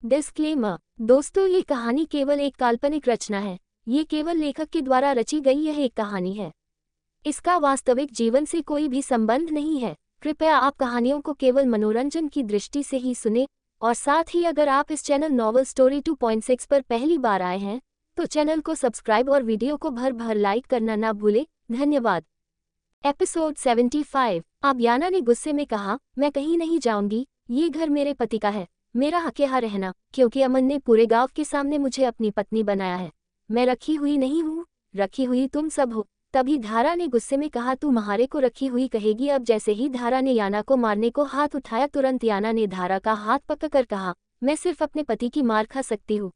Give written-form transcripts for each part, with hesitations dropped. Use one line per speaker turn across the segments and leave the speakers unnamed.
Disclaimer. दोस्तों, ये कहानी केवल एक काल्पनिक रचना है। ये केवल लेखक के द्वारा रची गई यह एक कहानी है। इसका वास्तविक जीवन से कोई भी संबंध नहीं है। कृपया आप कहानियों को केवल मनोरंजन की दृष्टि से ही सुने, और साथ ही अगर आप इस चैनल नॉवल स्टोरी 2.6 पर पहली बार आए हैं तो चैनल को सब्सक्राइब और वीडियो को भर भर लाइक करना ना भूलें। धन्यवाद। एपिसोड 75। अब याना ने गुस्से में कहा, मैं कहीं नहीं जाऊंगी, ये घर मेरे पति का है, मेरा हक यहाँ रहना, क्योंकि अमन ने पूरे गांव के सामने मुझे अपनी पत्नी बनाया है। मैं रखी हुई नहीं हूँ, रखी हुई तुम सब हो। तभी धारा ने गुस्से में कहा, तू महारे को रखी हुई कहेगी? अब जैसे ही धारा ने याना को मारने को हाथ उठाया, तुरंत याना ने धारा का हाथ पकड़कर कहा, मैं सिर्फ अपने पति की मार खा सकती हूँ,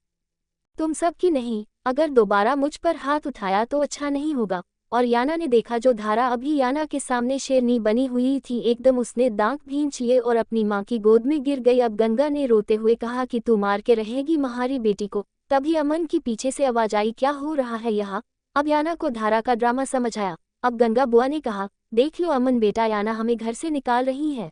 तुम सब की नहीं। अगर दोबारा मुझ पर हाथ उठाया तो अच्छा नहीं होगा। और याना ने देखा जो धारा अभी याना के सामने शेरनी बनी हुई थी, एकदम उसने दांत भींच लिए और अपनी माँ की गोद में गिर गई। अब गंगा ने रोते हुए कहा कि तू मार के रहेगी हमारी बेटी को। तभी अमन की पीछे से आवाज आई, क्या हो रहा है यहाँ? अब याना को धारा का ड्रामा समझ आया। अब गंगा बुआ ने कहा, देख लो अमन बेटा, याना हमें घर से निकाल रही है।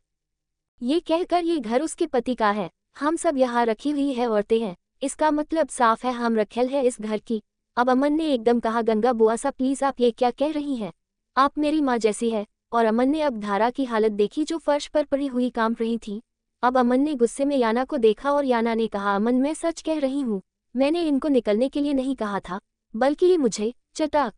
ये कहकर ये घर उसके पति का है, हम सब यहाँ रखी हुई है औरतें हैं, इसका मतलब साफ है हम रखेल है इस घर की। अब अमन ने एकदम कहा, गंगा बुआ सा प्लीज आप ये क्या कह रही हैं? आप मेरी माँ जैसी है। और अमन ने अब धारा की हालत देखी जो फर्श पर पड़ी हुई कांप रही थी। अब अमन ने गुस्से में याना को देखा और याना ने कहा, अमन मैं सच कह रही हूँ, मैंने इनको निकलने के लिए नहीं कहा था, बल्कि ये मुझे चटाक।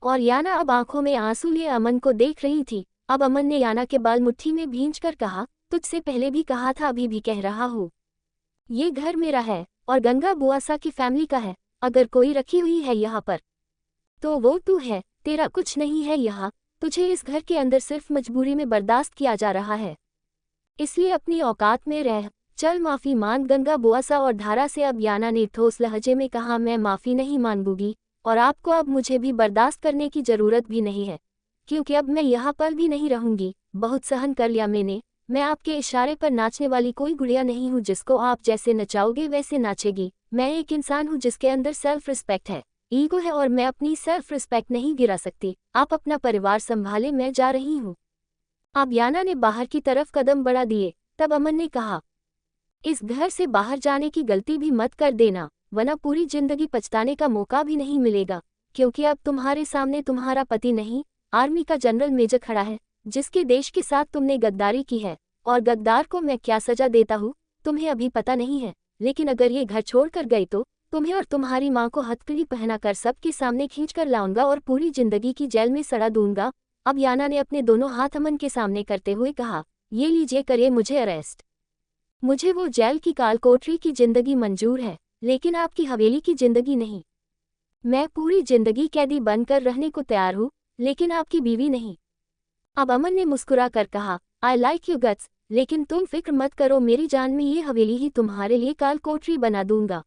और याना अब आंखों में आंसू लिए अमन को देख रही थी। अब अमन ने याना के बाल मुट्ठी में भींचकर कहा, तुझसे पहले भी कहा था, अभी भी कह रहा हूँ, ये घर मेरा है और गंगा बुआसा की फैमिली का है। अगर कोई रखी हुई है यहाँ पर तो वो तू है, तेरा कुछ नहीं है यहाँ। तुझे इस घर के अंदर सिर्फ मजबूरी में बर्दाश्त किया जा रहा है, इसलिए अपनी औकात में रह, चल माफी मांग गंगा बुआसा और धारा से। अब याना ने ठोस लहजे में कहा, मैं माफी नहीं मांगूंगी और आपको अब मुझे भी बर्दाश्त करने की जरूरत भी नहीं है, क्योंकि अब मैं यहाँ पर भी नहीं रहूंगी। बहुत सहन कर लिया मैंने। मैं आपके इशारे पर नाचने वाली कोई गुड़िया नहीं हूँ जिसको आप जैसे नचाओगे वैसे नाचेगी। मैं एक इंसान हूँ जिसके अंदर सेल्फ रिस्पेक्ट है, ईगो है, और मैं अपनी सेल्फ रिस्पेक्ट नहीं गिरा सकती। आप अपना परिवार संभाले, मैं जा रही हूँ। अब याना ने बाहर की तरफ कदम बढ़ा दिए। तब अमन ने कहा, इस घर से बाहर जाने की गलती भी मत कर देना, वरना पूरी जिंदगी पछताने का मौका भी नहीं मिलेगा, क्योंकि अब तुम्हारे सामने तुम्हारा पति नहीं, आर्मी का जनरल मेजर खड़ा है, जिसके देश के साथ तुमने गद्दारी की है। और गद्दार को मैं क्या सजा देता हूँ तुम्हें अभी पता नहीं है, लेकिन अगर ये घर छोड़कर गई तो तुम्हें और तुम्हारी माँ को हथकड़ी पहनाकर सबके सामने खींचकर लाऊंगा और पूरी जिंदगी की जेल में सड़ा दूंगा। अब याना ने अपने दोनों हाथ अमन के सामने करते हुए कहा, ये लीजिए, करिए मुझे अरेस्ट। मुझे वो जेल की काल कोठरी की जिंदगी मंजूर है, लेकिन आपकी हवेली की जिंदगी नहीं। मैं पूरी जिंदगी कैदी बनकर रहने को तैयार हूँ, लेकिन आपकी बीवी नहीं। अब अमन ने मुस्कुरा कर कहा, आई लाइक यू गट्स, लेकिन तुम फिक्र मत करो, मेरी जान में ये हवेली ही तुम्हारे लिए काल कोठरी बना दूंगा।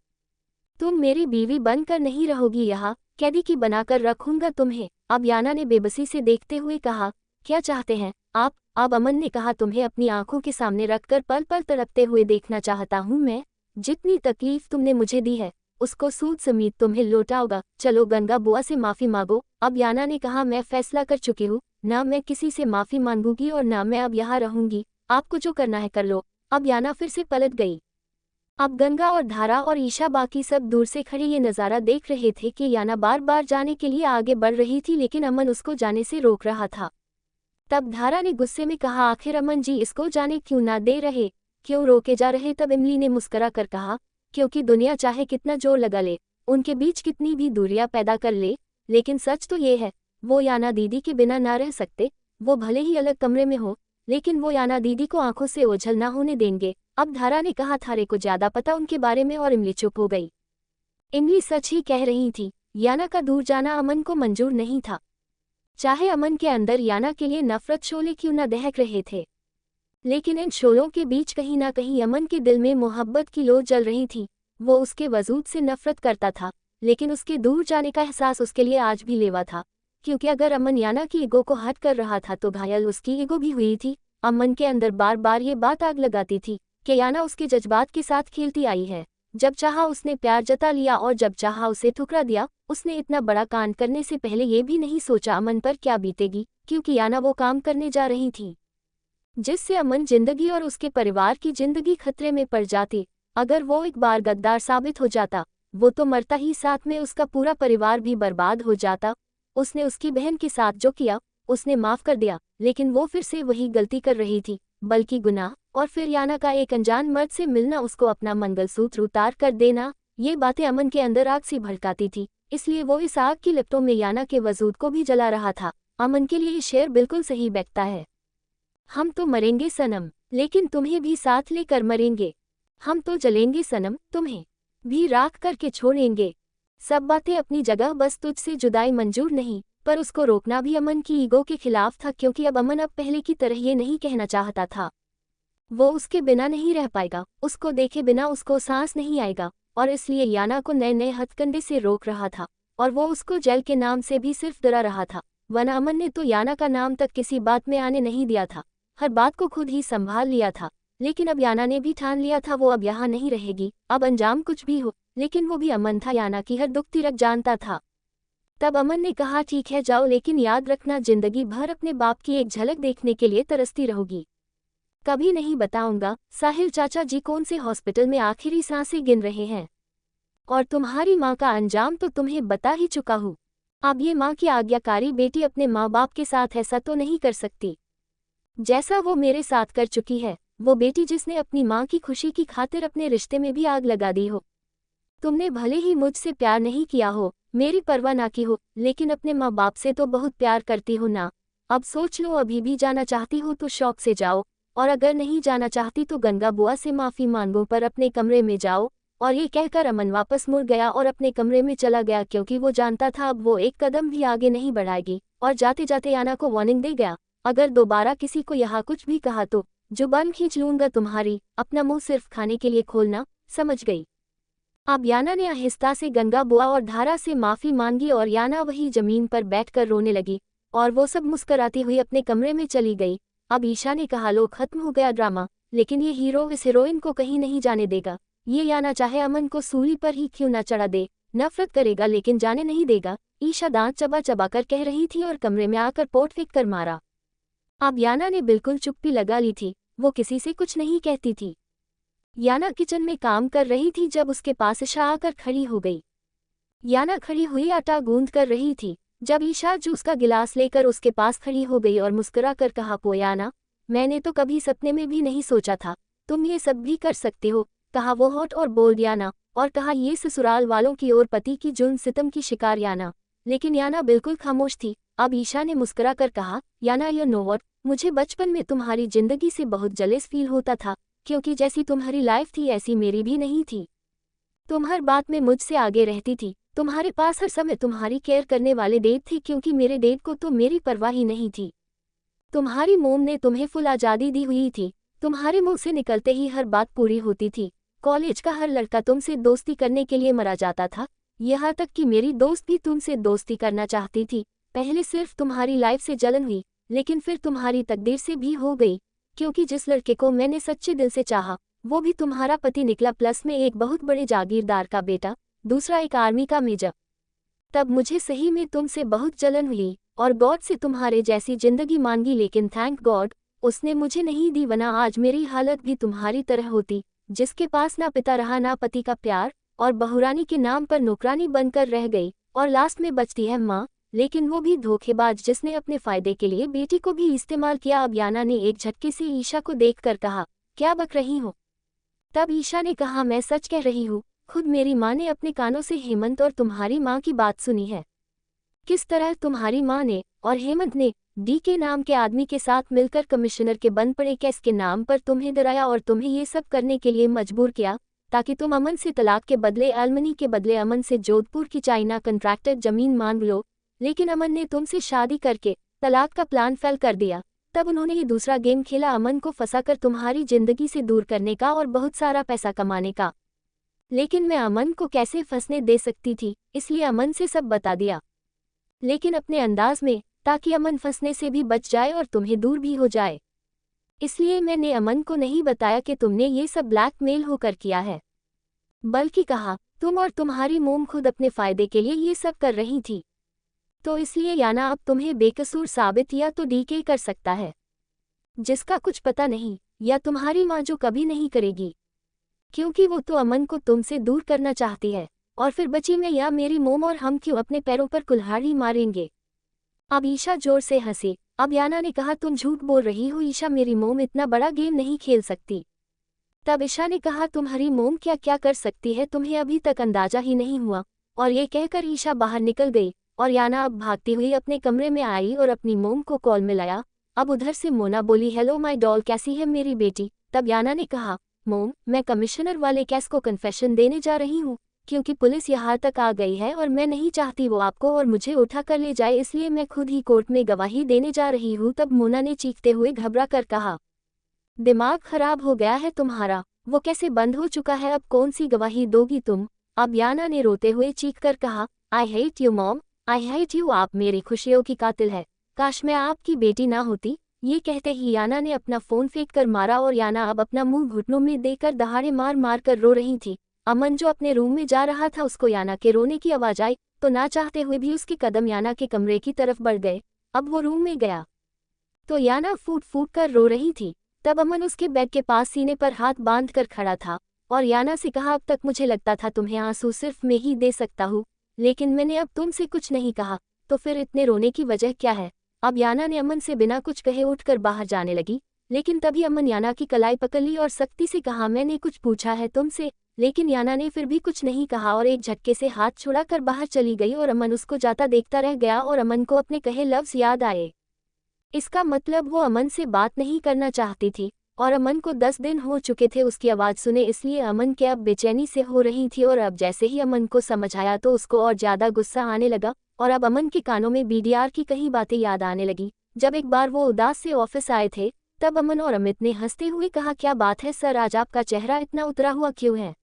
तुम मेरी बीवी बनकर नहीं रहोगी यहाँ, कैदी की बनाकर रखूंगा तुम्हें। अब याना ने बेबसी से देखते हुए कहा, क्या चाहते हैं आप? अब अमन ने कहा, तुम्हें अपनी आंखों के सामने रखकर पल पल तड़पते हुए देखना चाहता हूँ मैं। जितनी तकलीफ तुमने मुझे दी है उसको सूद समेत तुम्हें लौटाऊंगा। चलो गंगा बुआ से माफी मांगो। अब याना ने कहा, मैं फैसला कर चुकी हूँ, ना मैं किसी से माफी मांगूंगी और ना मैं अब यहाँ रहूंगी, आपको जो करना है कर लो। अब याना फिर से पलट गई। अब गंगा और धारा और ईशा बाकी सब दूर से खड़े ये नज़ारा देख रहे थे कि याना बार बार जाने के लिए आगे बढ़ रही थी, लेकिन अमन उसको जाने से रोक रहा था। तब धारा ने गुस्से में कहा, आखिर अमन जी इसको जाने क्यों ना दे रहे, क्यों रोके जा रहे? तब इमली ने मुस्कुरा कर कहा, क्योंकि दुनिया चाहे कितना जोर लगा ले, उनके बीच कितनी भी दूरियां पैदा कर ले, लेकिन सच तो ये है, वो याना दीदी के बिना ना रह सकते। वो भले ही अलग कमरे में हो, लेकिन वो याना दीदी को आंखों से ओझल ना होने देंगे। अब धारा ने कहा, थारे को ज्यादा पता उनके बारे में, और इमली चुप हो गई। इमली सच ही कह रही थी, याना का दूर जाना अमन को मंजूर नहीं था, चाहे अमन के अंदर याना के लिए नफरत शोले क्यों न दहक रहे थे, लेकिन इन शोलों के बीच कहीं ना कहीं अमन के दिल में मोहब्बत की लौ जल रही थी। वो उसके वजूद से नफरत करता था, लेकिन उसके दूर जाने का एहसास उसके लिए आज भी लेवा था, क्योंकि अगर अमन याना की ईगो को हट कर रहा था तो घायल उसकी ईगो भी हुई थी। अमन के अंदर बार बार ये बात आग लगाती थी कि याना उसके जज्बात के साथ खेलती आई है। जब चाहा उसने प्यार जता लिया और जब चाहा उसे ठुकरा दिया। उसने इतना बड़ा कांड करने से पहले ये भी नहीं सोचा अमन पर क्या बीतेगी, क्योंकि याना वो काम करने जा रही थी जिससे अमन जिंदगी और उसके परिवार की जिंदगी खतरे में पड़ जाती। अगर वो एक बार गद्दार साबित हो जाता, वो तो मरता ही, साथ में उसका पूरा परिवार भी बर्बाद हो जाता। उसने उसकी बहन के साथ जो किया, उसने माफ कर दिया, लेकिन वो फिर से वही गलती कर रही थी, बल्कि गुनाह। और फिर याना का एक अनजान मर्द से मिलना, उसको अपना मंगलसूत्र उतार कर देना, ये बातें अमन के अंदर आग सी भड़काती थी। इसलिए वो इस आग की लपटों में याना के वजूद को भी जला रहा था। अमन के लिए ये शेर बिल्कुल सही बैठता है। हम तो मरेंगे सनम, लेकिन तुम्हें भी साथ लेकर मरेंगे। हम तो जलेंगे सनम, तुम्हें भी राख करके छोड़ेंगे। सब बातें अपनी जगह, बस तुझसे जुदाई मंजूर नहीं, पर उसको रोकना भी अमन की ईगो के खिलाफ था, क्योंकि अब अमन अब पहले की तरह ये नहीं कहना चाहता था। वो उसके बिना नहीं रह पाएगा, उसको देखे बिना उसको सांस नहीं आएगा, और इसलिए याना को नए नए हथकंडे से रोक रहा था, और वो उसको जेल के नाम से भी सिर्फ डरा रहा था। वरना अमन ने तो याना का नाम तक किसी बात में आने नहीं दिया था, हर बात को खुद ही संभाल लिया था। लेकिन अब याना ने भी ठान लिया था, वो अब यहाँ नहीं रहेगी, अब अंजाम कुछ भी हो। लेकिन वो भी अमन था, याना की हर दुख तिरक जानता था। तब अमन ने कहा, ठीक है जाओ, लेकिन याद रखना जिंदगी भर अपने बाप की एक झलक देखने के लिए तरसती रहोगी। कभी नहीं बताऊंगा साहिल चाचा जी कौन से हॉस्पिटल में आखिरी सांसें गिन रहे हैं, और तुम्हारी माँ का अंजाम तो तुम्हें बता ही चुका हूँ। अब ये माँ की आज्ञाकारी बेटी अपने माँ बाप के साथ ऐसा तो नहीं कर सकती जैसा वो मेरे साथ कर चुकी है। वो बेटी जिसने अपनी माँ की खुशी की खातिर अपने रिश्ते में भी आग लगा दी हो। तुमने भले ही मुझसे प्यार नहीं किया हो, मेरी परवाह ना की हो, लेकिन अपने माँ बाप से तो बहुत प्यार करती हो ना। अब सोच लो, अभी भी जाना चाहती हो तो शौक से जाओ, और अगर नहीं जाना चाहती तो गंगा बुआ से माफ़ी मांगो, पर अपने कमरे में जाओ। और ये कहकर अमन वापस मुड़ गया और अपने कमरे में चला गया, क्योंकि वो जानता था अब वो एक कदम भी आगे नहीं बढ़ाएगी। और जाते जाते याना को वार्निंग दे गया, अगर दोबारा किसी को यहाँ कुछ भी कहा तो जुबान खींच लूंगा तुम्हारी, अपना मुंह सिर्फ खाने के लिए खोलना, समझ गई। अब याना ने आहिस्ता से गंगा बुआ और धारा से माफ़ी मांगी, और याना वही जमीन पर बैठकर रोने लगी, और वो सब मुस्कराती हुई अपने कमरे में चली गई। अब ईशा ने कहा, लो खत्म हो गया ड्रामा, लेकिन ये हीरो इस हीरोइन को कहीं नहीं जाने देगा। ये याना चाहे अमन को सूली पर ही क्यों न चढ़ा दे, नफरत करेगा लेकिन जाने नहीं देगा। ईशा दांत चबा चबा कर कह रही थी और कमरे में आकर पोट फेंक कर मारा। अब याना ने बिल्कुल चुप्पी लगा ली थी, वो किसी से कुछ नहीं कहती थी। याना किचन में काम कर रही थी जब उसके पास ईशा आकर खड़ी हो गई। याना खड़ी हुई आटा गूंद कर रही थी जब ईशा जूस का गिलास लेकर उसके पास खड़ी हो गई और मुस्कुरा कर कहा, याना, मैंने तो कभी सपने में भी नहीं सोचा था तुम ये सब भी कर सकते हो। कहा वो हॉट और बोल्ड याना, और कहा ये ससुराल वालों की और पति की जुल्म सितम की शिकार याना। लेकिन याना बिल्कुल खामोश थी। अब ईशा ने मुस्कुरा कर कहा, याना यू नो व्हाट, मुझे बचपन में तुम्हारी जिंदगी से बहुत जलेस फील होता था, क्योंकि जैसी तुम्हारी लाइफ थी ऐसी मेरी भी नहीं थी। तुम हर बात में मुझसे आगे रहती थी, तुम्हारे पास हर समय तुम्हारी केयर करने वाले डैड थे, क्योंकि मेरे डैड को तो मेरी परवाह ही नहीं थी। तुम्हारी मोम ने तुम्हें फुल आज़ादी दी हुई थी, तुम्हारे मुंह से निकलते ही हर बात पूरी होती थी। कॉलेज का हर लड़का तुमसे दोस्ती करने के लिए मरा जाता था, यहाँ तक कि मेरी दोस्त भी तुमसे दोस्ती करना चाहती थी। पहले सिर्फ तुम्हारी लाइफ से जलन हुई, लेकिन फिर तुम्हारी तकदीर से भी हो गई, क्योंकि जिस लड़के को मैंने सच्चे दिल से चाहा वो भी तुम्हारा पति निकला, प्लस में एक बहुत बड़े जागीरदार का बेटा, दूसरा एक आर्मी का मेजर। तब मुझे सही में तुमसे बहुत जलन हुई और गॉड से तुम्हारे जैसी जिंदगी मांगी, लेकिन थैंक गॉड उसने मुझे नहीं दी, वरना आज मेरी हालत भी तुम्हारी तरह होती, जिसके पास ना पिता रहा ना पति का प्यार, और बहुरानी के नाम पर नौकरानी बनकर रह गई, और लास्ट में बचती है माँ, लेकिन वो भी धोखेबाज जिसने अपने फायदे के लिए बेटी को भी इस्तेमाल किया। अब याना ने एक झटके से ईशा को देखकर कहा, क्या बक रही हो? तब ईशा ने कहा, मैं सच कह रही हूँ, खुद मेरी माँ ने अपने कानों से हेमंत और तुम्हारी माँ की बात सुनी है। किस तरह तुम्हारी माँ ने और हेमंत ने डी के नाम के आदमी के साथ मिलकर कमिश्नर के बन पड़े केस के नाम पर तुम्हें डराया और तुम्हें ये सब करने के लिए मजबूर किया, ताकि तुम अमन से तलाक के बदले, एलमनी के बदले अमन से जोधपुर की चाइना कंट्रैक्टर जमीन मांग लो। लेकिन अमन ने तुमसे शादी करके तलाक का प्लान फेल कर दिया। तब उन्होंने ये दूसरा गेम खेला, अमन को फंसाकर तुम्हारी जिंदगी से दूर करने का और बहुत सारा पैसा कमाने का। लेकिन मैं अमन को कैसे फंसने दे सकती थी, इसलिए अमन से सब बता दिया, लेकिन अपने अंदाज में, ताकि अमन फंसने से भी बच जाए और तुम्हें दूर भी हो जाए। इसलिए मैंने अमन को नहीं बताया कि तुमने ये सब ब्लैकमेल होकर किया है, बल्कि कहा तुम और तुम्हारी मोम खुद अपने फायदे के लिए ये सब कर रही थी। तो इसलिए याना अब तुम्हें बेकसूर साबित या तो डीके कर सकता है, जिसका कुछ पता नहीं, या तुम्हारी माँ जो कभी नहीं करेगी। क्योंकि वो तो अमन को तुमसे दूर करना चाहती है, और फिर बची मैं या मेरी मोम और हम क्यों अपने पैरों पर कुल्हाड़ी मारेंगे। अब ईशा जोर से हंसी। अब याना ने कहा तुम झूठ बोल रही हो ईशा, मेरी मोम इतना बड़ा गेम नहीं खेल सकती। तब ईशा ने कहा तुम्हारी मोम क्या क्या कर सकती है, तुम्हें अभी तक अंदाजा ही नहीं हुआ। और ये कहकर ईशा बाहर निकल गई और याना अब भागती हुई अपने कमरे में आई और अपनी मोम को कॉल मिलाया। अब उधर से मोना बोली हेलो माय डॉल, कैसी है मेरी बेटी। तब याना ने कहा मोम, मैं कमिश्नर वाले केस को कन्फेशन देने जा रही हूँ, क्योंकि पुलिस यहाँ तक आ गई है और मैं नहीं चाहती वो आपको और मुझे उठा कर ले जाए, इसलिए मैं खुद ही कोर्ट में गवाही देने जा रही हूँ। तब मोना ने चीखते हुए घबरा कर कहा दिमाग खराब हो गया है तुम्हारा, वो कैसे बंद हो चुका है, अब कौन सी गवाही दोगी तुम। अब याना ने रोते हुए चीख कर कहा I hate you mom, I hate you, आप मेरी खुशियों की कातिल है, काश मैं आपकी बेटी ना होती। ये कहते ही याना ने अपना फोन फेंक कर मारा और याना अब अपना मुंह घुटनों में देकर दहाड़े मार मार कर रो रही थी। अमन जो अपने रूम में जा रहा था उसको याना के रोने की आवाज आई तो ना चाहते हुए भी उसके कदम याना के कमरे की तरफ बढ़ गए। अब वो रूम में गया तो याना फूट फूट कर रो रही थी। तब अमन उसके बेड के पास सीने पर हाथ बांध कर खड़ा था और याना से कहा अब तक मुझे लगता था तुम्हें आंसू सिर्फ मैं ही दे सकता हूँ, लेकिन मैंने अब तुमसे कुछ नहीं कहा, तो फिर इतने रोने की वजह क्या है। अब याना ने अमन से बिना कुछ कहे उठकर बाहर जाने लगी, लेकिन तभी अमन याना की कलाई पकड़ ली और सख्ती से कहा मैंने कुछ पूछा है तुमसे। लेकिन याना ने फिर भी कुछ नहीं कहा और एक झटके से हाथ छुड़ाकर बाहर चली गई और अमन उसको जाता देखता रह गया और अमन को अपने कहे लफ्ज याद आए। इसका मतलब वो अमन से बात नहीं करना चाहती थी और अमन को 10 दिन हो चुके थे उसकी आवाज़ सुने, इसलिए अमन के अब बेचैनी से हो रही थी। और अब जैसे ही अमन को समझ आया तो उसको और ज़्यादा गुस्सा आने लगा और अब अमन के कानों में बीडीआर की कई बातें याद आने लगी। जब एक बार वो उदास से ऑफिस आए थे तब अमन और अमित ने हंसते हुए कहा क्या बात है सर, आज आपका चेहरा इतना उतरा हुआ क्यों है।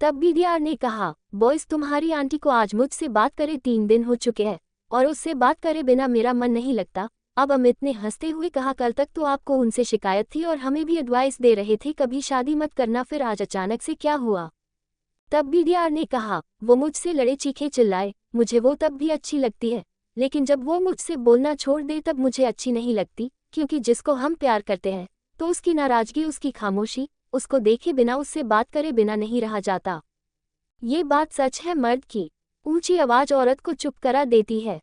तब बीडीआर ने कहा बॉयज, तुम्हारी आंटी को आज मुझसे बात करे 3 दिन हो चुके हैं और उससे बात करे बिना मेरा मन नहीं लगता। अब अमित ने हंसते हुए कहा कल तक तो आपको उनसे शिकायत थी और हमें भी एडवाइस दे रहे थे कभी शादी मत करना, फिर आज अचानक से क्या हुआ। तब बीडीआर ने कहा वो मुझसे लड़े चीखे चिल्लाए, मुझे वो तब भी अच्छी लगती है, लेकिन जब वो मुझसे बोलना छोड़ दे तब मुझे अच्छी नहीं लगती, क्योंकि जिसको हम प्यार करते हैं तो उसकी नाराजगी, उसकी खामोशी, उसको देखे बिना, उससे बात करे बिना नहीं रहा जाता। ये बात सच है, मर्द की ऊंची आवाज औरत को चुप करा देती है,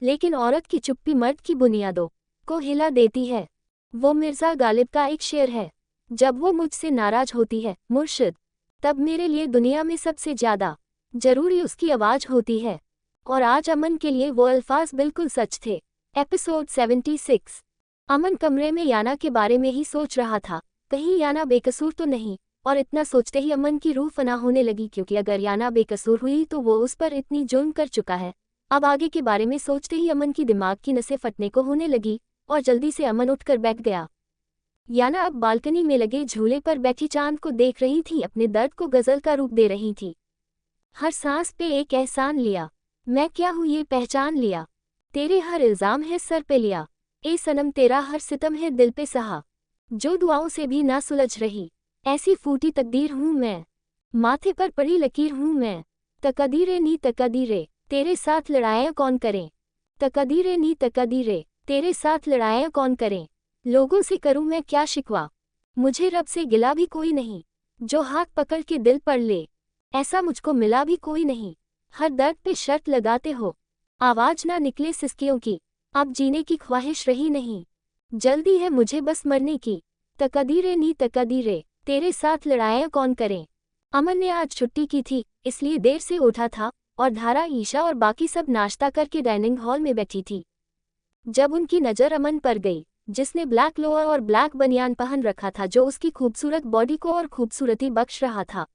लेकिन औरत की चुप्पी मर्द की बुनियादों को हिला देती है। वो मिर्ज़ा गालिब का एक शेर है, जब वो मुझसे नाराज होती है मुर्शिद, तब मेरे लिए दुनिया में सबसे ज़्यादा जरूरी उसकी आवाज़ होती है। और आज अमन के लिए वो अल्फाज बिल्कुल सच थे। एपिसोड 76। अमन कमरे में याना के बारे में ही सोच रहा था, कहीं याना बेकसूर तो नहीं। और इतना सोचते ही अमन की रूह फना होने लगी, क्योंकि अगर याना बेकसूर हुई तो वो उस पर इतनी जुल्म कर चुका है। अब आगे के बारे में सोचते ही अमन की दिमाग की नसें फटने को होने लगी और जल्दी से अमन उठकर बैठ गया। याना अब बालकनी में लगे झूले पर बैठी चांद को देख रही थी, अपने दर्द को गजल का रूप दे रही थी। हर सांस पे एक एहसान लिया, मैं क्या हूँ ये पहचान लिया, तेरे हर इल्जाम है सर पे लिया, ए सनम तेरा हर सितम है दिल पे सहा, जो दुआओं से भी ना सुलझ रही, ऐसी फूटी तकदीर हूँ मैं, माथे पर पड़ी लकीर हूँ मैं, तकदीरे नी तकदीरे तेरे साथ लड़ाइयाँ कौन करें, तकदीरे नी तकदीरे तेरे साथ लड़ाइयाँ कौन करें, लोगों से करूँ मैं क्या शिकवा, मुझे रब से गिला भी कोई नहीं, जो हाथ पकड़ के दिल पढ़ ले, ऐसा मुझको मिला भी कोई नहीं, हर दर्द पे शर्त लगाते हो, आवाज ना निकले सिसकियों की, अब जीने की ख्वाहिश रही नहीं, जल्दी है मुझे बस मरने की, तकदीरे नी तकदीरे तेरे साथ लड़ाइयाँ कौन करें। अमन ने आज छुट्टी की थी, इसलिए देर से उठा था और धारा, ईशा और बाकी सब नाश्ता करके डाइनिंग हॉल में बैठी थी। जब उनकी नज़र अमन पर गई, जिसने ब्लैक लोअर और ब्लैक बनियान पहन रखा था, जो उसकी खूबसूरत बॉडी को और खूबसूरती बख्श रहा था,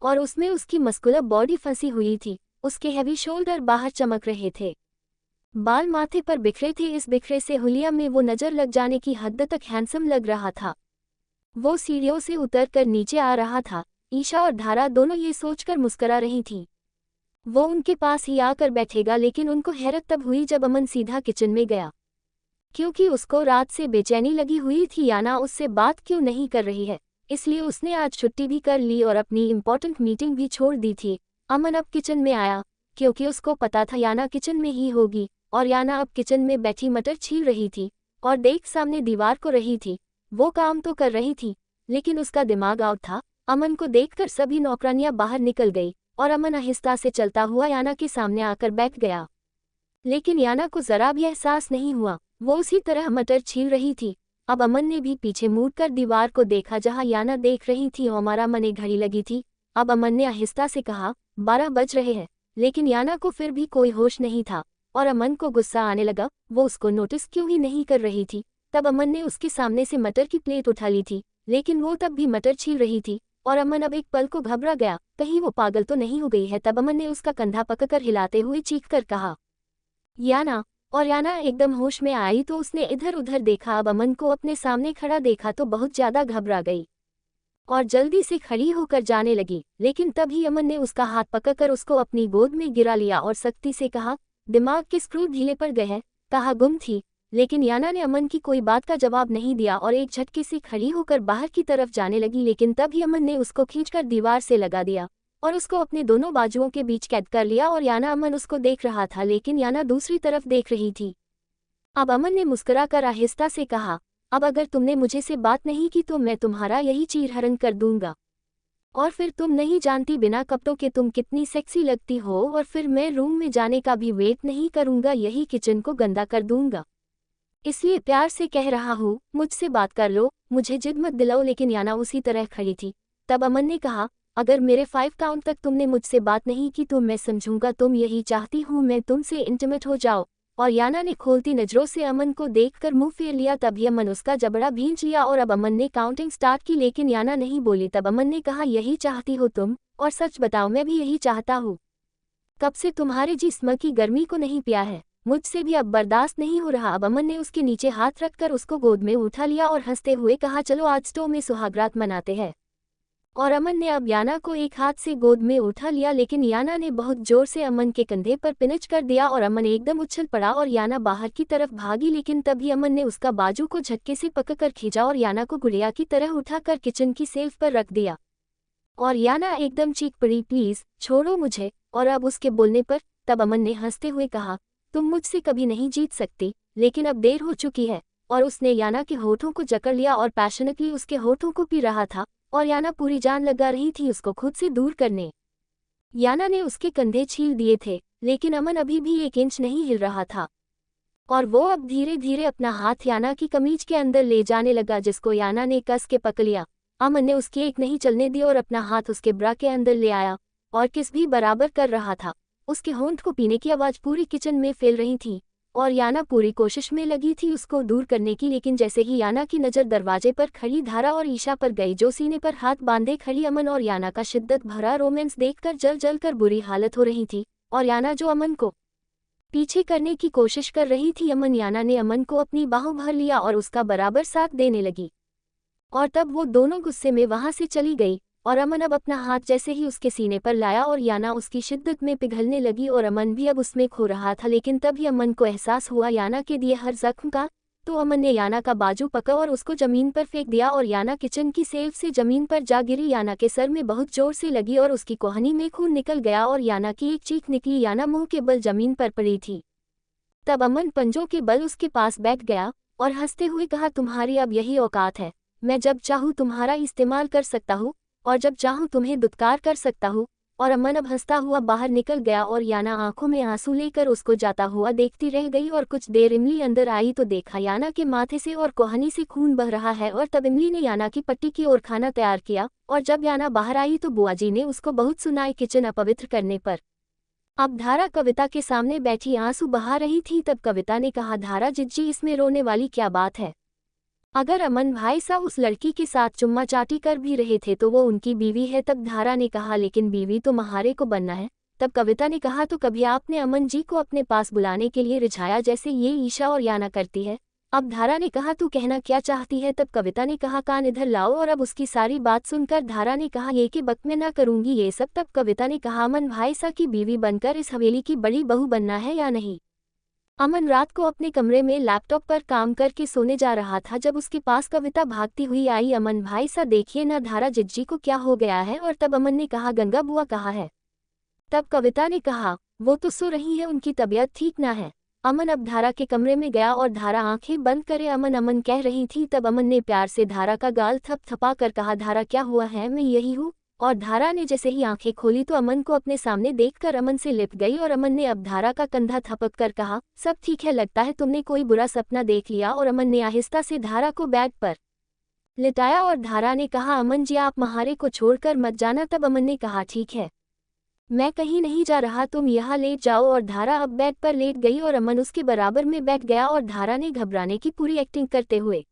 और उसमें उसकी मस्कुलर बॉडी फंसी हुई थी, उसके हैवी शोल्डर बाहर चमक रहे थे, बाल माथे पर बिखरे थे, इस बिखरे से हुलिया में वो नज़र लग जाने की हद तक हैंडसम लग रहा था। वो सीढ़ियों से उतरकर नीचे आ रहा था। ईशा और धारा दोनों ये सोचकर मुस्करा रही थीं वो उनके पास ही आकर बैठेगा, लेकिन उनको हैरत तब हुई जब अमन सीधा किचन में गया, क्योंकि उसको रात से बेचैनी लगी हुई थी याना उससे बात क्यों नहीं कर रही है, इसलिए उसने आज छुट्टी भी कर ली और अपनी इम्पोर्टेंट मीटिंग भी छोड़ दी थी। अमन अब किचन में आया क्योंकि उसको पता था याना किचन में ही होगी, और याना अब किचन में बैठी मटर छील रही थी और देख सामने दीवार को रही थी। वो काम तो कर रही थी, लेकिन उसका दिमाग आउट था। अमन को देखकर सभी नौकरानियां बाहर निकल गई और अमन आहिस्ता से चलता हुआ याना के सामने आकर बैठ गया। लेकिन याना को जरा भी एहसास नहीं हुआ, वो उसी तरह मटर छील रही थी। अब अमन ने भी पीछे मुड़कर दीवार को देखा जहां याना देख रही थी। हमारा मन एक घड़ी लगी थी। अब अमन ने आहिस्ता से कहा, 12 बज रहे हैं। लेकिन याना को फिर भी कोई होश नहीं था और अमन को गुस्सा आने लगा, वो उसको नोटिस क्यों ही नहीं कर रही थी। तब अमन ने उसके सामने से मटर की प्लेट उठा ली थी, लेकिन वो तब भी मटर छील रही थी और अमन अब एक पल को घबरा गया, कहीं वो पागल तो नहीं हो गई है। तब अमन ने उसका कंधा पकड़कर हिलाते हुए चीख कर कहा, याना। और याना एकदम होश में आई तो उसने इधर उधर देखा। अब अमन को अपने सामने खड़ा देखा तो बहुत ज्यादा घबरा गई और जल्दी से खड़ी होकर जाने लगी। लेकिन तभी अमन ने उसका हाथ पकड़कर उसको अपनी गोद में गिरा लिया और सख्ती से कहा, दिमाग के स्क्रू ढीले पड़ गए हैं, कहा गुम थी। लेकिन याना ने अमन की कोई बात का जवाब नहीं दिया और एक झटके से खड़ी होकर बाहर की तरफ जाने लगी। लेकिन तभी अमन ने उसको खींचकर दीवार से लगा दिया और उसको अपने दोनों बाजुओं के बीच कैद कर लिया। और याना अमन उसको देख रहा था, लेकिन याना दूसरी तरफ देख रही थी। अब अमन ने मुस्कुराकर आहिस्ता से कहा, अब अगर तुमने मुझे से बात नहीं की तो मैं तुम्हारा यही चीरहरण कर दूंगा और फिर तुम नहीं जानती बिना कपड़ों के तुम कितनी सेक्सी लगती हो और फिर मैं रूम में जाने का भी वेट नहीं करूंगा, यही किचन को गंदा कर दूंगा। इसलिए प्यार से कह रहा हूँ, मुझसे बात कर लो, मुझे जिद मत दिलाओ। लेकिन याना उसी तरह खड़ी थी। तब अमन ने कहा, अगर मेरे 5 काउंट तक तुमने मुझसे बात नहीं की तो मैं समझूंगा तुम यही चाहती हूँ मैं तुमसे इंटीमेट हो जाओ। और याना ने खोलती नजरों से अमन को देखकर मुंह फेर लिया। तभी अमन उसका जबड़ा भींच लिया और अब अमन ने काउंटिंग स्टार्ट की, लेकिन याना नहीं बोली। तब अमन ने कहा, यही चाहती हो तुम? और सच बताओ, मैं भी यही चाहता हूँ। कब से तुम्हारे जिस्म की गर्मी को नहीं पिया है, मुझसे भी अब बर्दाश्त नहीं हो रहा। अब अमन ने उसके नीचे हाथ रखकर उसको गोद में उठा लिया और हंसते हुए कहा, चलो आज स्टोव में सुहागरात मनाते हैं। और अमन ने अब याना को एक हाथ से गोद में उठा लिया, लेकिन याना ने बहुत जोर से अमन के कंधे पर पिनच कर दिया और अमन एकदम उछल पड़ा और याना बाहर की तरफ भागी। लेकिन तभी अमन ने उसका बाजू को झटके से पकड़कर खींचा और याना को गुड़िया की तरह उठाकर किचन की सेल्फ पर रख दिया। और याना एकदम चीख पड़ी, प्लीज छोड़ो मुझे। और अब उसके बोलने पर तब अमन ने हंसते हुए कहा, तुम मुझसे कभी नहीं जीत सकती, लेकिन अब देर हो चुकी है। और उसने याना के होठों को जकड़ लिया और पैशनेटली उसके होठों को पी रहा था और याना पूरी जान लगा रही थी उसको खुद से दूर करने। याना ने उसके कंधे छील दिए थे, लेकिन अमन अभी भी 1 इंच नहीं हिल रहा था और वो अब धीरे धीरे अपना हाथ याना की कमीज के अंदर ले जाने लगा, जिसको याना ने कस के पकड़ लिया। अमन ने उसकी एक नहीं चलने दी और अपना हाथ उसके ब्रा के अंदर ले आया और किस भी बराबर कर रहा था। उसके होंठ को पीने की आवाज पूरी किचन में फैल रही थी और याना पूरी कोशिश में लगी थी उसको दूर करने की। लेकिन जैसे ही याना की नज़र दरवाजे पर खड़ी धारा और ईशा पर गई, जो सीने पर हाथ बांधे खड़ी अमन और याना का शिद्दत भरा रोमांस देखकर जल जल कर बुरी हालत हो रही थी और याना जो अमन को पीछे करने की कोशिश कर रही थी। याना ने अमन को अपनी बाहों भर लिया और उसका बराबर साथ देने लगी और तब वो दोनों गुस्से में वहां से चली गई और अमन अब अपना हाथ जैसे ही उसके सीने पर लाया और याना उसकी शिद्दत में पिघलने लगी और अमन भी अब उसमें खो रहा था। लेकिन तभी अमन को एहसास हुआ याना के दिए हर जख्म का, तो अमन ने याना का बाजू पकड़ा और उसको जमीन पर फेंक दिया और याना किचन की सेल्फ से जमीन पर जा गिरी। याना के सर में बहुत जोर से लगी और उसकी कोहनी में खून निकल गया और याना की एक चीख निकली। याना मुंह के बल जमीन पर पड़ी थी। तब अमन पंजों के बल उसके पास बैठ गया और हंसते हुए कहा, तुम्हारी अब यही औकात है, मैं जब चाहूँ तुम्हारा इस्तेमाल कर सकता हूँ और जब चाहूँ तुम्हें दुत्कार कर सकता हूँ। और अमन अब हंसता हुआ बाहर निकल गया और याना आंखों में आंसू लेकर उसको जाता हुआ देखती रह गई। और कुछ देर इमली अंदर आई तो देखा याना के माथे से और कोहनी से खून बह रहा है और तब इमली ने याना की पट्टी की ओर खाना तैयार किया और जब याना बाहर आई तो बुआ जी ने उसको बहुत सुनाई किचन अपवित्र करने पर। अब धारा कविता के सामने बैठी आंसू बहा रही थी। तब कविता ने कहा, धारा जिज्जी, इसमें रोने वाली क्या बात है? अगर अमन भाई साहब उस लड़की के साथ चुम्मा चाटी कर भी रहे थे तो वो उनकी बीवी है। तब धारा ने कहा, लेकिन बीवी तो महारे को बनना है। तब कविता ने कहा, तो कभी आपने अमन जी को अपने पास बुलाने के लिए रिझाया जैसे ये ईशा और याना करती है? अब धारा ने कहा, तू कहना क्या चाहती है? तब कविता ने कहा, कान इधर लाओ। और अब उसकी सारी बात सुनकर धारा ने कहा, ये कि बक में ना करूंगी ये सब। तब कविता ने कहा, अमन भाई साहब की बीवी बनकर इस हवेली की बड़ी बहू बनना है या नहीं? अमन रात को अपने कमरे में लैपटॉप पर काम करके सोने जा रहा था जब उसके पास कविता भागती हुई आई। अमन भाई सा देखिए ना धारा जिज्जी को क्या हो गया है? और तब अमन ने कहा, गंगा बुआ कहाँ है? तब कविता ने कहा, वो तो सो रही है, उनकी तबीयत ठीक ना है। अमन अब धारा के कमरे में गया और धारा आंखें बंद करे अमन अमन कह रही थी। तब अमन ने प्यार से धारा का गाल थपथपा कर कहा, धारा क्या हुआ है, मैं यही हूँ। और धारा ने जैसे ही आंखें खोली तो अमन को अपने सामने देखकर अमन से लिपट गई और अमन ने अब धारा का कंधा थपक कर कहा, सब ठीक है, लगता है तुमने कोई बुरा सपना देख लिया। और अमन ने आहिस्ता से धारा को बेड पर लिटाया और धारा ने कहा, अमन जी आप महारे को छोड़कर मत जाना। तब अमन ने कहा, ठीक है, मैं कहीं नहीं जा रहा, तुम यहाँ लेट जाओ। और धारा अब बेड पर लेट गई और अमन उसके बराबर में बैठ गया और धारा ने घबराने की पूरी एक्टिंग करते हुए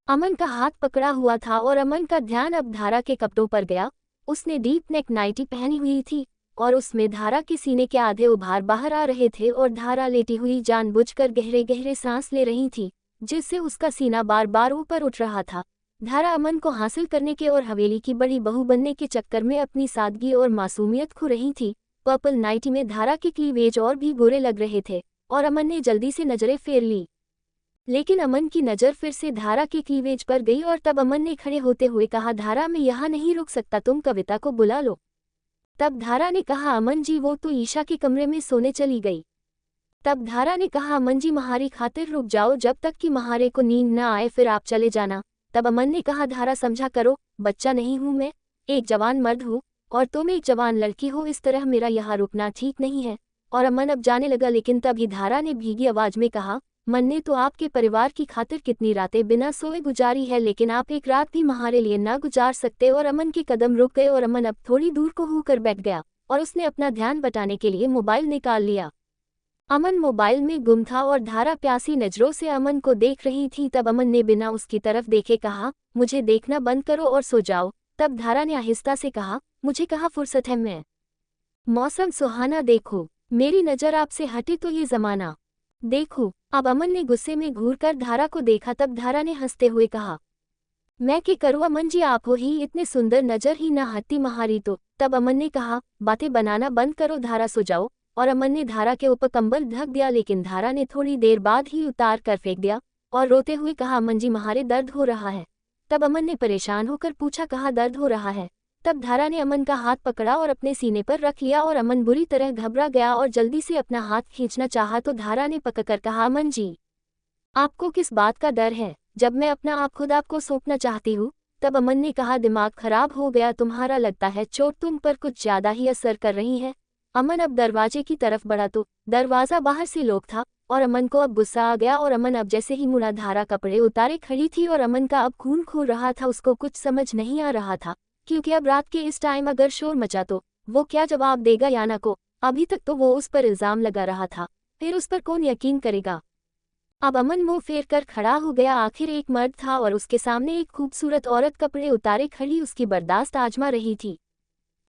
अमन का हाथ पकड़ा हुआ था और अमन का ध्यान अब धारा के कपड़ों पर गया। उसने डीप नेक नाइटी पहनी हुई थी और उसमें धारा के सीने के आधे उभार बाहर आ रहे थे और धारा लेटी हुई जानबूझकर गहरे गहरे सांस ले रही थी, जिससे उसका सीना बार बार ऊपर उठ रहा था। धारा अमन को हासिल करने के और हवेली की बड़ी बहू बनने के चक्कर में अपनी सादगी और मासूमियत खो रही थी। पर्पल नाइटी में धारा के क्लीवेज और भी गोरे लग रहे थे और अमन ने जल्दी से नजरें फेर ली, लेकिन अमन की नज़र फिर से धारा के क्लीवेज पर गई और तब अमन ने खड़े होते हुए कहा, धारा मैं यहाँ नहीं रुक सकता, तुम कविता को बुला लो। तब धारा ने कहा, अमन जी वो तो ईशा के कमरे में सोने चली गई। तब धारा ने कहा, अमन जी महारी खातिर रुक जाओ, जब तक कि महारे को नींद न आए फिर आप चले जाना। तब अमन ने कहा, धारा समझा करो, बच्चा नहीं हूँ मैं, एक जवान मर्द हूँ और तुम एक जवान लड़की हो, इस तरह मेरा यहाँ रुकना ठीक नहीं है। और अमन अब जाने लगा, लेकिन तभी धारा ने भीगी आवाज में कहा, मन ने तो आपके परिवार की खातिर कितनी रातें बिना सोए गुजारी है, लेकिन आप एक रात भी हमारे लिए ना गुजार सकते। और अमन के कदम रुक गए और अमन अब थोड़ी दूर को होकर बैठ गया और उसने अपना ध्यान बटाने के लिए मोबाइल निकाल लिया। अमन मोबाइल में गुम था और धारा प्यासी नजरों से अमन को देख रही थी। तब अमन ने बिना उसकी तरफ देखे कहा, मुझे देखना बंद करो और सो जाओ। तब धारा ने आहिस्ता से कहा, मुझे कहाँ फुर्सत है, मैं मौसम सुहाना देखो, मेरी नज़र आपसे हटे तो ये जमाना देखो। अब अमन ने गुस्से में घूरकर धारा को देखा। तब धारा ने हंसते हुए कहा, मैं क्या करूँ अमन जी, आप हो ही इतने सुंदर, नजर ही ना हटती महारी तो। तब अमन ने कहा, बातें बनाना बंद करो, धारा सो जाओ। और अमन ने धारा के ऊपर कंबल ढक दिया, लेकिन धारा ने थोड़ी देर बाद ही उतार कर फेंक दिया और रोते हुए कहा, अमन जी महारे दर्द हो रहा है। तब अमन ने परेशान होकर पूछा, कहाँ दर्द हो रहा है। तब धारा ने अमन का हाथ पकड़ा और अपने सीने पर रख लिया और अमन बुरी तरह घबरा गया और जल्दी से अपना हाथ खींचना चाहा तो धारा ने पकड़कर कहा, अमन जी आपको किस बात का डर है, जब मैं अपना आप खुद आपको सौंपना चाहती हूँ। तब अमन ने कहा, दिमाग खराब हो गया तुम्हारा, लगता है चोट तुम पर कुछ ज्यादा ही असर कर रही है। अमन अब दरवाजे की तरफ बढ़ा तो दरवाजा बाहर से लॉक था और अमन को अब गुस्सा आ गया और अमन अब जैसे ही मुड़ा, धारा कपड़े उतारे खड़ी थी और अमन का अब खून खोल रहा था। उसको कुछ समझ नहीं आ रहा था, क्योंकि अब रात के इस टाइम अगर शोर मचा तो वो क्या जवाब देगा याना को। अभी तक तो वो उस पर इल्जाम लगा रहा था, फिर उस पर कौन यकीन करेगा। अब अमन मुंह फेर कर खड़ा हो गया। आखिर एक मर्द था और उसके सामने एक खूबसूरत औरत कपड़े उतारे खड़ी उसकी बर्दाश्त आजमा रही थी।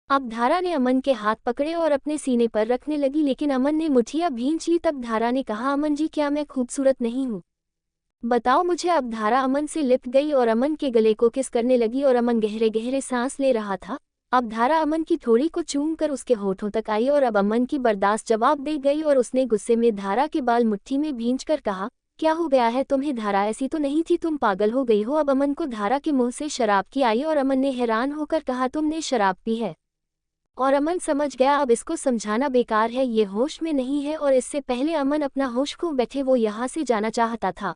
अब धारा ने अमन के हाथ पकड़े और अपने सीने पर रखने लगी, लेकिन अमन ने मुठिया भींच ली। तब धारा ने कहा, अमन जी क्या मैं खूबसूरत नहीं हूँ, बताओ मुझे। अब धारा अमन से लिपट गई और अमन के गले को किस करने लगी और अमन गहरे गहरे सांस ले रहा था। अब धारा अमन की थोड़ी को चूम कर उसके होठों तक आई और अब अमन की बर्दाश्त जवाब दे गई और उसने गुस्से में धारा के बाल मुट्ठी में भींचकर कहा, क्या हो गया है तुम्हें धारा, ऐसी तो नहीं थी, तुम पागल हो गई हो। अब अमन को धारा के मुंह से शराब की आई और अमन ने हैरान होकर कहा, तुमने शराब पी है। और अमन समझ गया अब इसको समझाना बेकार है, ये होश में नहीं है। और इससे पहले अमन अपना होश खो बैठे वो यहाँ से जाना चाहता था,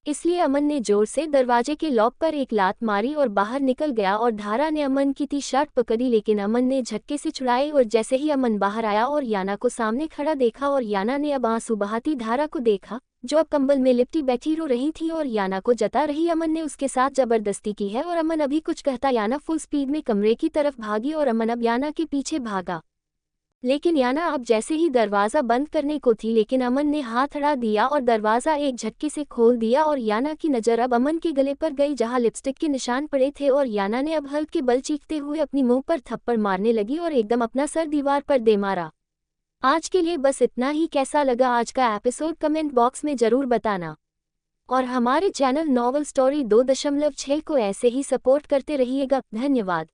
इसलिए अमन ने जोर से दरवाजे के लॉक पर एक लात मारी और बाहर निकल गया। और धारा ने अमन की टी शर्ट पकड़ी, लेकिन अमन ने झटके से छुड़ाई और जैसे ही अमन बाहर आया और याना को सामने खड़ा देखा और याना ने अब आंसू बहाती धारा को देखा, जो अब कंबल में लिपटी बैठी रो रही थी और याना को जता रही अमन ने उसके साथ जबरदस्ती की है। और अमन अभी कुछ कहता याना फुल स्पीड में कमरे की तरफ भागी और अमन अब याना के पीछे भागा, लेकिन याना अब जैसे ही दरवाज़ा बंद करने को थी, लेकिन अमन ने हाथ अड़ा दिया और दरवाज़ा एक झटके से खोल दिया। और याना की नज़र अब अमन के गले पर गई, जहां लिपस्टिक के निशान पड़े थे। और याना ने अब हल्के बल चीखते हुए अपनी मुंह पर थप्पड़ मारने लगी और एकदम अपना सर दीवार पर दे मारा। आज के लिए बस इतना ही। कैसा लगा आज का एपिसोड कमेंट बॉक्स में ज़रूर बताना और हमारे चैनल नॉवल स्टोरी 2.6 को ऐसे ही सपोर्ट करते रहिएगा। धन्यवाद।